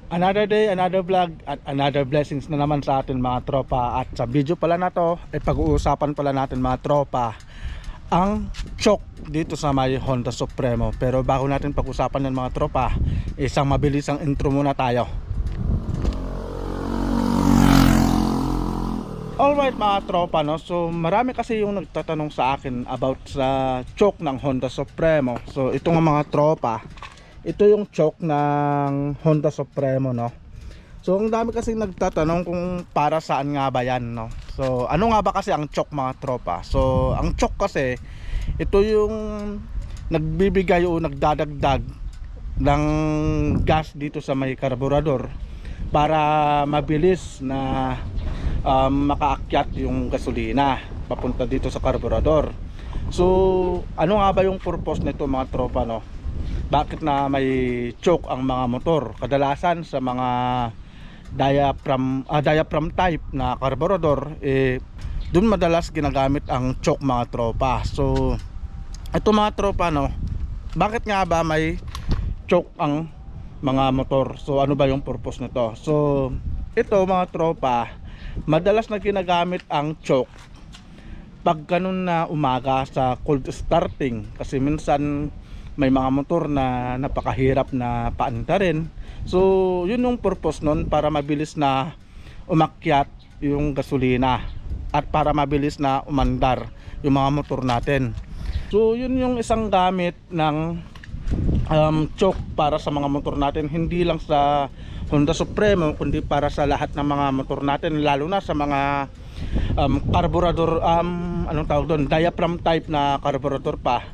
Another day, another vlog at another blessings na naman sa atin mga tropa. At sa video pala na to ay pag-uusapan pala natin mga tropa ang choke dito sa may Honda Supremo. Pero bago natin pag-usapan yan mga tropa, isang mabilisang intro muna tayo. Alright mga tropa, no? So marami kasi yung nagtatanong sa akin about sa choke ng Honda Supremo. So ito nga mga tropa, ito yung choke ng Honda Supremo, no? So ang dami kasi nagtatanong kung para saan nga ba yan, no? So ano nga ba kasi ang choke mga tropa? So ang choke kasi, ito yung nagbibigay o nagdadagdag ng gas dito sa may karburador para mabilis na makaakyat yung gasolina papunta dito sa karburador. So ano nga ba yung purpose nito mga tropa, no? Bakit na may choke ang mga motor? Kadalasan sa mga diaphragm type na karburador, dun madalas ginagamit ang choke mga tropa. So ito mga tropa, no, bakit nga ba may choke ang mga motor? So ano ba yung purpose nito? So ito mga tropa, madalas na ginagamit ang choke pag ganun na umaga sa cold starting, kasi minsan may mga motor na napakahirap na paandarin. So yun yung purpose nun, para mabilis na umakyat yung gasolina at para mabilis na umandar yung mga motor natin. So yun yung isang gamit ng choke para sa mga motor natin, hindi lang sa Honda Supremo kundi para sa lahat ng mga motor natin, lalo na sa mga carburetor, anong tawag doon, diaphragm type na carburetor pa,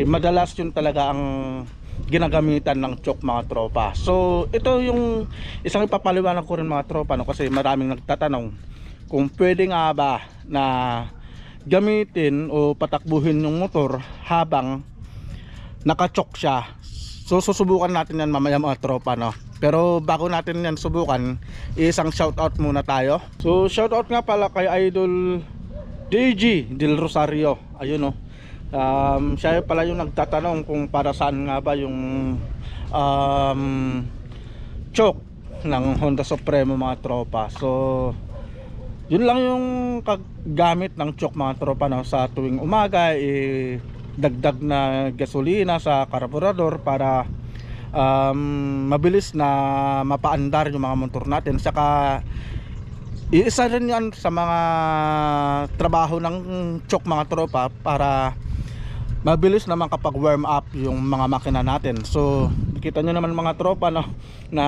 madalas yun talaga ang ginagamitan ng choke mga tropa. So ito yung isang ipapaliwanag ko rin mga tropa, no, kasi maraming nagtatanong kung pwede nga ba na gamitin o patakbuhin yung motor habang naka-choke siya. So susubukan natin yan mamaya mga tropa, no. Pero bago natin yan subukan, isang shoutout muna tayo. So shoutout nga pala kay Idol DJ Del Rosario. Ayun, no. Siya pala yung nagtatanong kung para saan nga ba yung choke ng Honda Supremo mga tropa. So yun lang yung gamit ng choke mga tropa, no, sa tuwing umaga, dagdag na gasolina sa karburador para mabilis na mapaandar yung mga motor natin. Saka isa rin yan sa mga trabaho ng choke mga tropa, para mabilis naman kapag warm up yung mga makina natin. So kita nyo naman mga tropa, no, na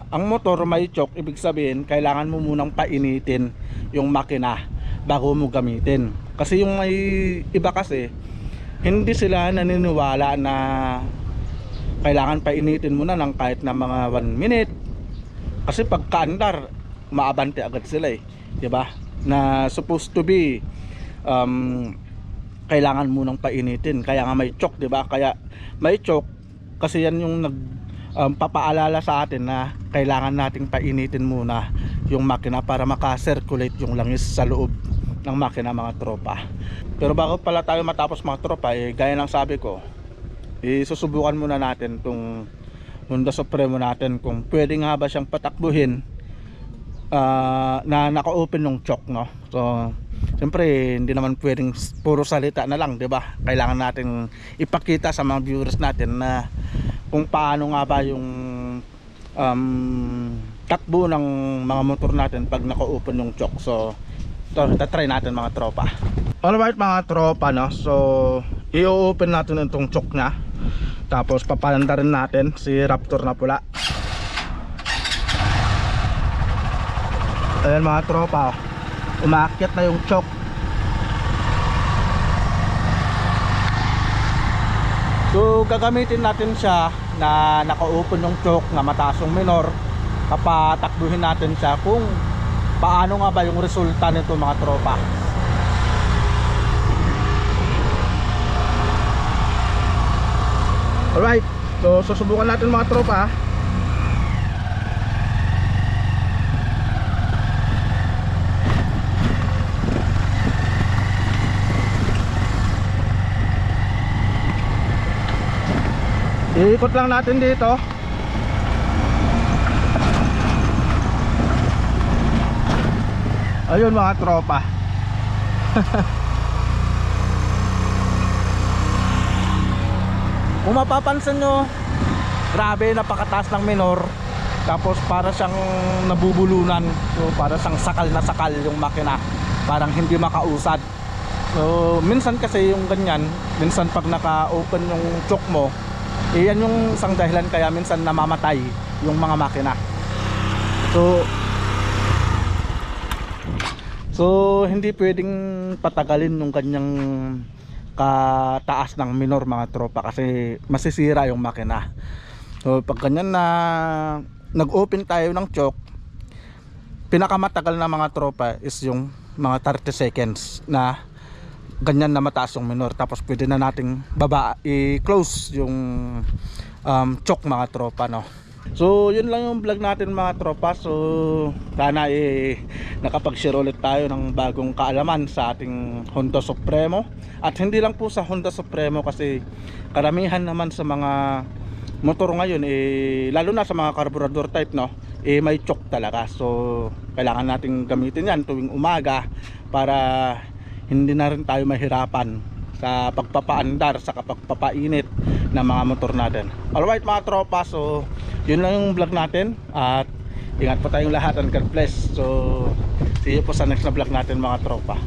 ang motor may choke, ibig sabihin kailangan mo munang painitin yung makina bago mo gamitin. Kasi yung may iba kasi hindi sila naniniwala na kailangan painitin mo na ng kahit na mga 1 minute, kasi pagkaandar maabante agad sila, diba? Na supposed to be kailangan mo nang painitin, kaya nga may choke, diba? Kaya may choke kasi yan yung papaalala sa atin na kailangan nating painitin muna yung makina para maka-circulate yung langis sa loob ng makina mga tropa. Pero bago pala tayo matapos mga tropa, gaya ng sabi ko, susubukan muna natin tong Honda Supremo natin kung pwede nga ba siyang patakbuhin na naka-open yung choke, no. So siyempre hindi naman pwedeng puro salita na lang, diba? Kailangan natin ipakita sa mga viewers natin na kung paano nga ba yung takbo ng mga motor natin pag naka-open yung choke. So tatry natin mga tropa. Alright mga tropa, no, so i-open natin itong choke nya, tapos papalanda rin natin si Raptor na pula. Ayan mga tropa, umaakyat na yung choke. So gagamitin natin siya na naka-open yung choke, na mataas yung minor. Papatakbuhin natin siya kung paano nga ba yung resulta nito mga tropa. Alright, so susubukan natin mga tropa. Iikot lang natin dito. Ayun mga tropa. Kung mapapansin nyo, grabe, napakataas ng minor. Tapos para siyang nabubulunan. So para siyang sakal na sakal yung makina. Parang hindi makausad. So minsan kasi yung ganyan, minsan pag naka-open yung choke mo, yan yung isang dahilan kaya minsan namamatay yung mga makina. So hindi pwedeng patagalin yung kanyang kataas ng minor mga tropa kasi masisira yung makina. So pag ganyan na nag-open tayo ng choke, pinakamatagal na mga tropa is yung mga 30 seconds na ganyan na mataas yung minor. Tapos pwede na nating i-close yung choke mga tropa, no. So yun lang yung vlog natin mga tropa. So sana nakapag-share ulit tayo ng bagong kaalaman sa ating Honda Supremo. At hindi lang po sa Honda Supremo kasi karamihan naman sa mga motor ngayon lalo na sa mga carburetor type, no, may choke talaga. So kailangan nating gamitin yan tuwing umaga para hindi na rin tayo mahirapan sa pagpapaandar sa pagpapainit ng mga motor natin. Alright mga tropa, so yun lang yung vlog natin at ingat po tayong lahat and God bless. So see you po sa next na vlog natin mga tropa.